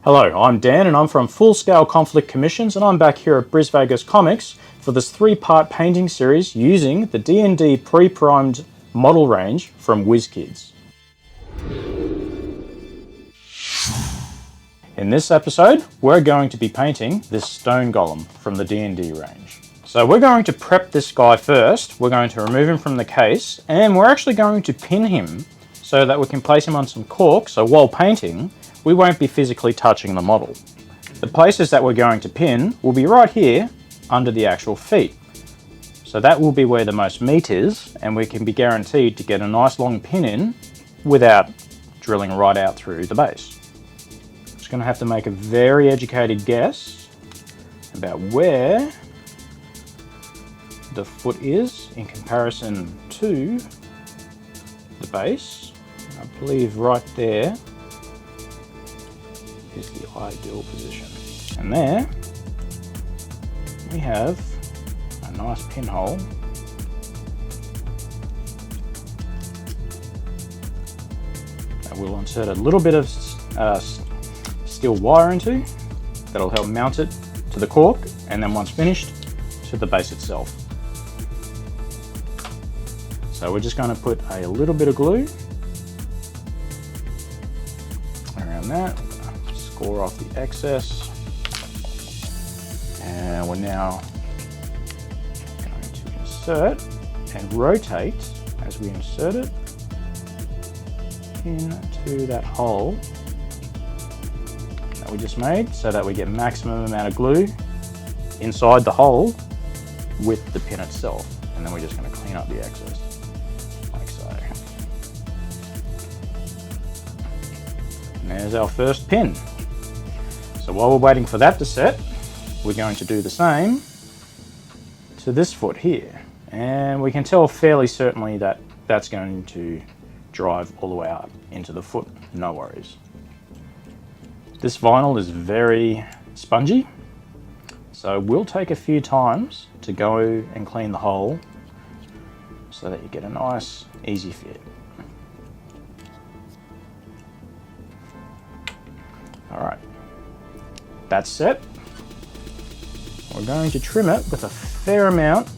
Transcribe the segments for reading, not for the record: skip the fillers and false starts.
Hello, I'm Dan and I'm from FullScaledConflict Commissions, and I'm back here at BrisVegas Comics for this three-part painting series using the D&D pre-primed model range from WizKids. In this episode, we're going to be painting this Stone Golem from the D&D range. So we're going to prep this guy first, we're going to remove him from the case, and we're actually going to pin him so that we can place him on some cork, so while painting, we won't be physically touching the model. The places that we're going to pin will be right here under the actual feet. So that will be where the most meat is, and we can be guaranteed to get a nice long pin in without drilling right out through the base. Just going to have to make a very educated guess about where the foot is in comparison to the base. I believe right there is the ideal position. And there we have a nice pinhole that we'll insert a little bit of steel wire into. That'll help mount it to the cork, and then once finished, to the base itself. So we're just going to put a little bit of glue around that. Score off the excess, and we're now going to insert and rotate as we insert it into that hole that we just made, so that we get maximum amount of glue inside the hole with the pin itself. And then we're just going to clean up the excess like so. And there's our first pin. So while we're waiting for that to set, we're going to do the same to this foot here. And we can tell fairly certainly that that's going to drive all the way up into the foot, no worries. This vinyl is very spongy, so we'll take a few times to go and clean the hole so that you get a nice, easy fit. All right. That's set. We're going to trim it with a fair amount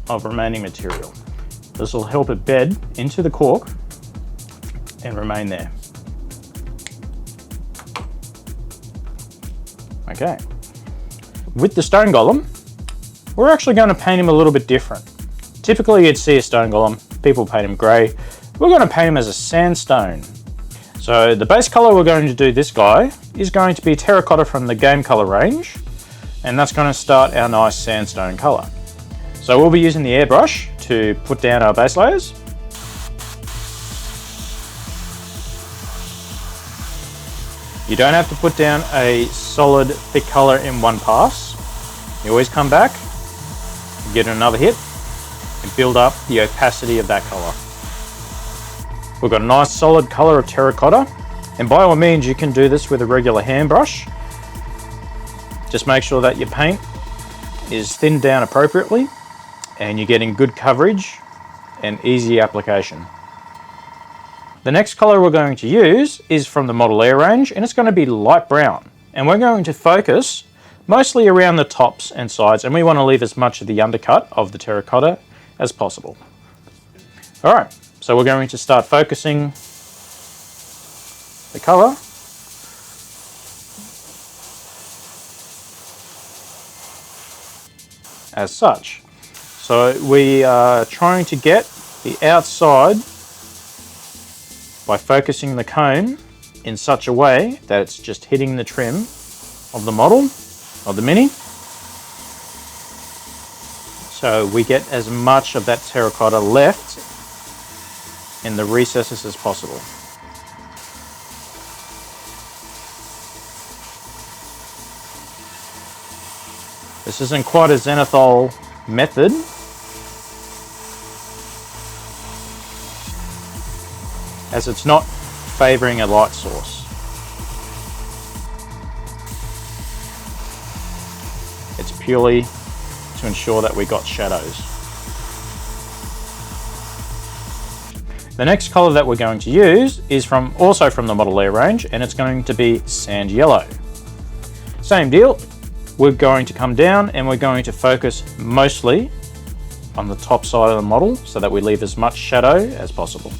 of remaining material. This will help it bed into the cork and remain there. Okay. With the Stone Golem, we're actually going to paint him a little bit different. Typically you'd see a Stone Golem, people paint him grey. We're going to paint him as a sandstone. So the base color we're going to do this guy is going to be terracotta from the game color range, and that's going to start our nice sandstone color. So we'll be using the airbrush to put down our base layers. You don't have to put down a solid thick color in one pass. You always come back, get another hit, and build up the opacity of that color. We've got a nice solid color of terracotta, and by all means you can do this with a regular hand brush. Just make sure that your paint is thinned down appropriately and you're getting good coverage and easy application. The next color we're going to use is from the Model Air range, and it's going to be light brown, and we're going to focus mostly around the tops and sides, and we want to leave as much of the undercut of the terracotta as possible. All right. So we're going to start focusing the color as such. So we are trying to get the outside by focusing the cone in such a way that it's just hitting the trim of the model, of the Mini. So we get as much of that terracotta left in the recesses as possible. This isn't quite a zenithal method, as it's not favouring a light source. It's purely to ensure that we got shadows. The next color that we're going to use is also from the Model Air range, and it's going to be sand yellow. Same deal, we're going to come down and we're going to focus mostly on the top side of the model so that we leave as much shadow as possible.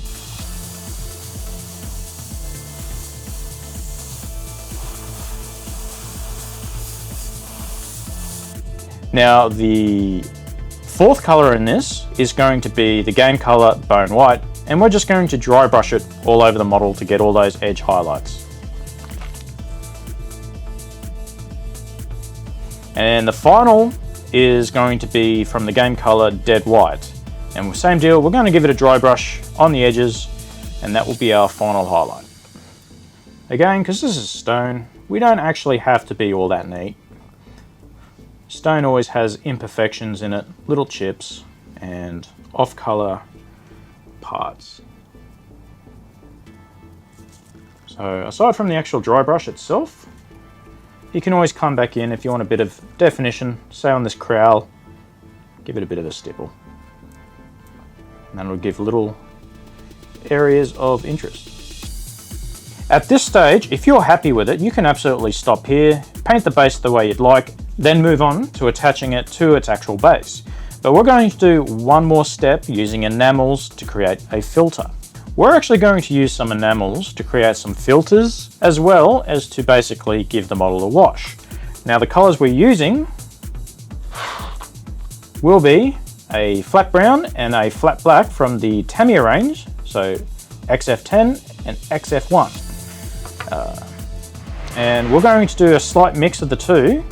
Now the fourth color in this is going to be the game color Bone White, and we're just going to dry brush it all over the model to get all those edge highlights. And the final is going to be from the game color Dead White, and same deal, we're going to give it a dry brush on the edges, and that will be our final highlight. Again, because this is stone, we don't actually have to be all that neat. Stone always has imperfections in it, little chips and off-color parts. So aside from the actual dry brush itself, you can always come back in if you want a bit of definition, say on this crowl, give it a bit of a stipple. And that'll give little areas of interest. At this stage, if you're happy with it, you can absolutely stop here, paint the base the way you'd like, then move on to attaching it to its actual base. But we're going to do one more step using enamels to create a filter. We're actually going to use some enamels to create some filters, as well as to basically give the model a wash. Now the colors we're using will be a flat brown and a flat black from the Tamiya range, so XF10 and XF1. And we're going to do a slight mix of the two,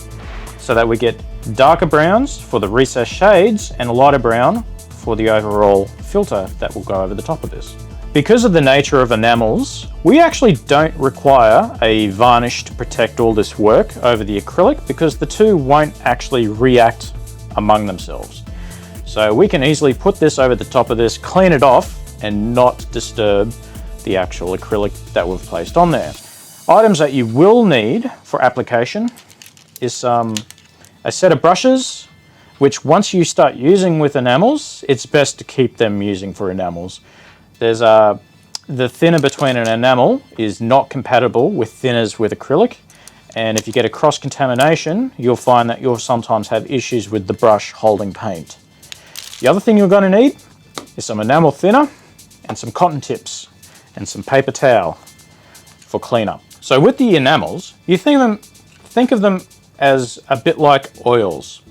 so that we get darker browns for the recessed shades and a lighter brown for the overall filter that will go over the top of this. Because of the nature of enamels, we actually don't require a varnish to protect all this work over the acrylic, because the two won't actually react among themselves. So we can easily put this over the top of this, clean it off, and not disturb the actual acrylic that we've placed on there. Items that you will need for application is a set of brushes, which once you start using with enamels, it's best to keep them using for enamels. There's the thinner between an enamel is not compatible with thinners with acrylic, and if you get a cross-contamination, you'll find that you'll sometimes have issues with the brush holding paint. The other thing you're going to need is some enamel thinner and some cotton tips and some paper towel for cleanup. So with the enamels, you think of them as a bit like oils.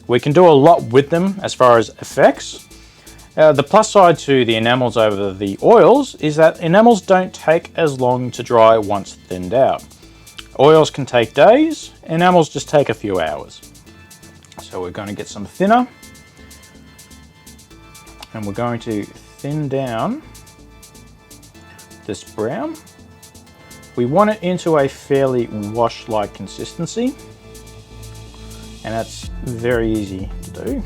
We can do a lot with them as far as effects. The plus side to the enamels over the oils is that enamels don't take as long to dry once thinned out. Oils can take days, enamels just take a few hours. So we're going to get some thinner, and we're going to thin down this brown. We want it into a fairly wash-like consistency, and that's very easy to do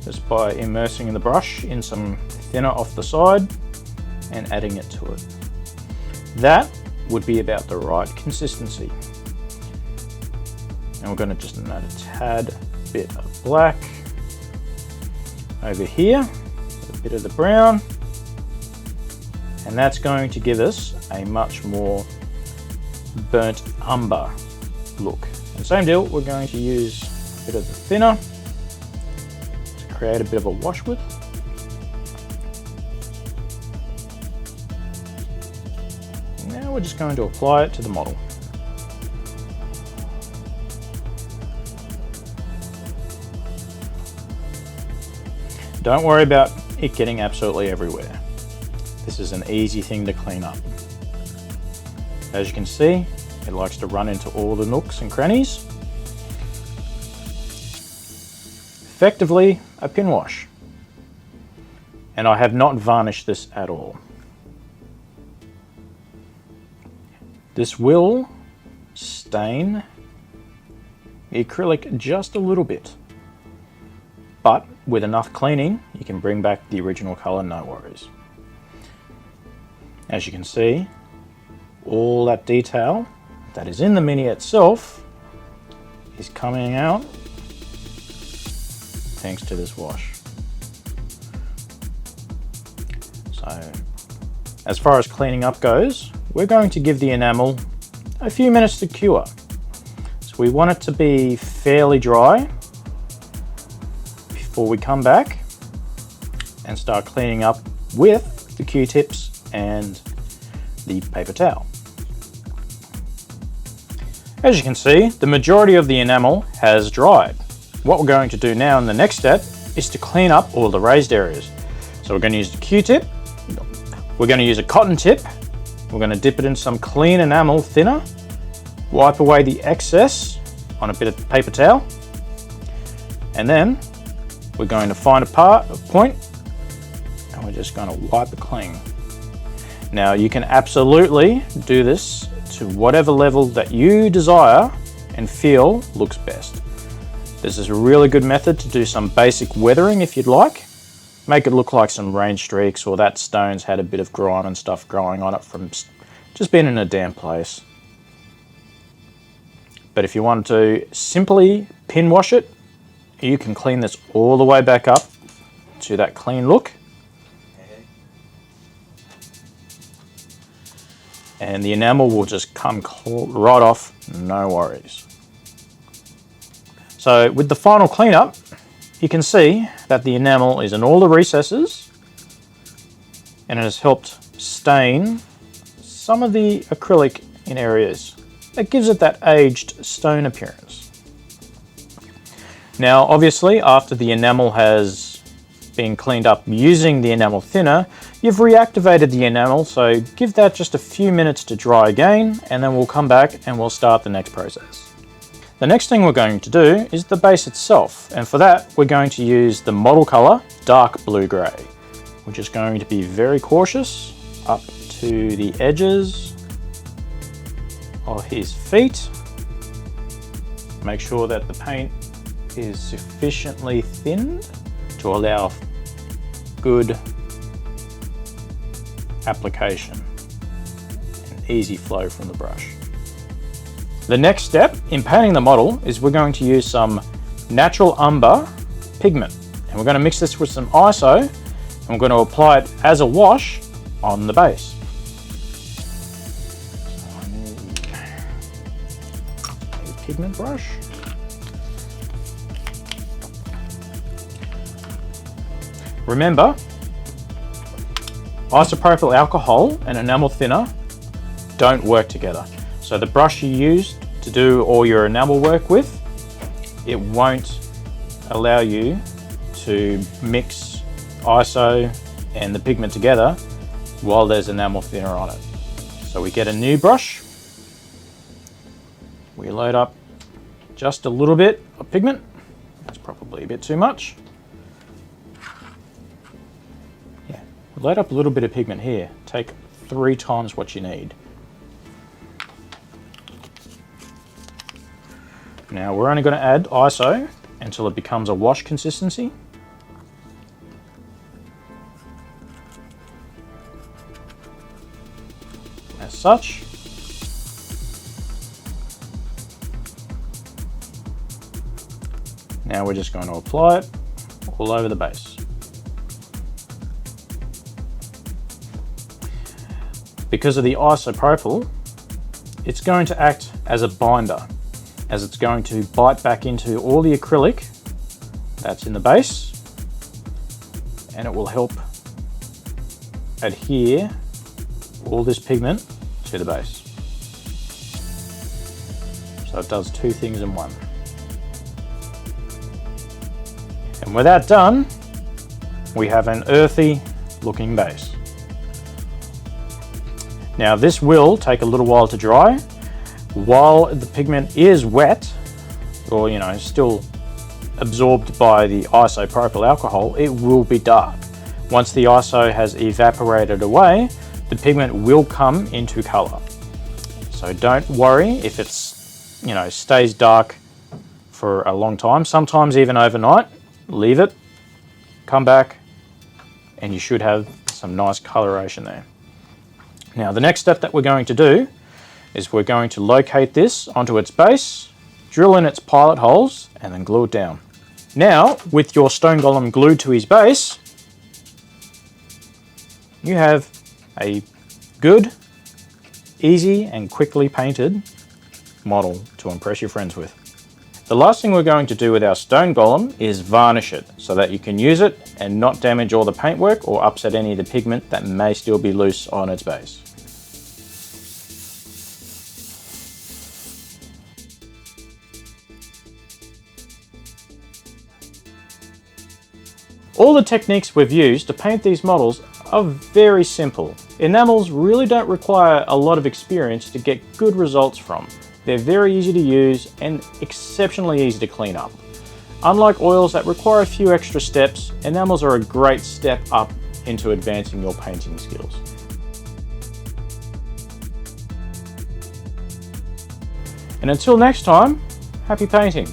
just by immersing the brush in some thinner off the side and adding it to it. That would be about the right consistency. And we're going to just add a tad bit of black over here, a bit of the brown, and that's going to give us a much more burnt umber look. And same deal, we're going to use a bit of the thinner to create a bit of a wash with. Now we're just going to apply it to the model. Don't worry about it getting absolutely everywhere. This is an easy thing to clean up. As you can see, it likes to run into all the nooks and crannies. Effectively, a pin wash. And I have not varnished this at all. This will stain the acrylic just a little bit, but with enough cleaning, you can bring back the original color, no worries. As you can see, all that detail that is in the Mini itself is coming out thanks to this wash. as far as cleaning up goes, we're going to give the enamel a few minutes to cure. So we want it to be fairly dry before we come back and start cleaning up with the Q-tips and the paper towel. As you can see, the majority of the enamel has dried. What we're going to do now in the next step is to clean up all the raised areas. So we're going to use the Q-tip, we're going to use a cotton tip, we're going to dip it in some clean enamel thinner, wipe away the excess on a bit of paper towel, and then we're going to find a point, and we're just going to wipe it clean. Now you can absolutely do this to whatever level that you desire and feel looks best. This is a really good method to do some basic weathering if you'd like. Make it look like some rain streaks, or that stone's had a bit of grime and stuff growing on it from just being in a damp place. But if you want to simply pin wash it, you can clean this all the way back up to that clean look. And the enamel will just come right off, no worries. So with the final cleanup, you can see that the enamel is in all the recesses and it has helped stain some of the acrylic in areas. That gives it that aged stone appearance. Now obviously after the enamel has been cleaned up using the enamel thinner, you've reactivated the enamel, so give that just a few minutes to dry again, and then we'll come back and we'll start the next process. The next thing we're going to do is the base itself, and for that we're going to use the model color dark blue-gray. We're just going to be very cautious up to the edges of his feet. Make sure that the paint is sufficiently thinned to allow good application and easy flow from the brush. The next step in painting the model is we're going to use some natural umber pigment, and we're going to mix this with some ISO, and we're going to apply it as a wash on the base. So I need a pigment brush. Remember, isopropyl alcohol and enamel thinner don't work together. So the brush you use to do all your enamel work with, it won't allow you to mix ISO and the pigment together while there's enamel thinner on it. So we get a new brush, we load up just a little bit of pigment, that's probably a bit too much. Load up a little bit of pigment here. Take 3 times what you need. Now we're only going to add ISO until it becomes a wash consistency. As such. Now we're just going to apply it all over the base. Because of the isopropyl, it's going to act as a binder, as it's going to bite back into all the acrylic that's in the base, and it will help adhere all this pigment to the base. So it does 2 things in one. And with that done, we have an earthy looking base. Now this will take a little while to dry. While the pigment is wet, or still absorbed by the isopropyl alcohol, it will be dark. Once the ISO has evaporated away, the pigment will come into color. So don't worry if it's, stays dark for a long time, sometimes even overnight. Leave it, come back, and you should have some nice coloration there. Now the next step that we're going to do is we're going to locate this onto its base, drill in its pilot holes, and then glue it down. Now, with your Stone Golem glued to his base, you have a Good, easy and quickly painted model to impress your friends with. The last thing we're going to do with our Stone Golem is varnish it so that you can use it and not damage all the paintwork or upset any of the pigment that may still be loose on its base. All the techniques we've used to paint these models are very simple. Enamels really don't require a lot of experience to get good results from. They're very easy to use and exceptionally easy to clean up. Unlike oils that require a few extra steps, enamels are a great step up into advancing your painting skills. And until next time, happy painting!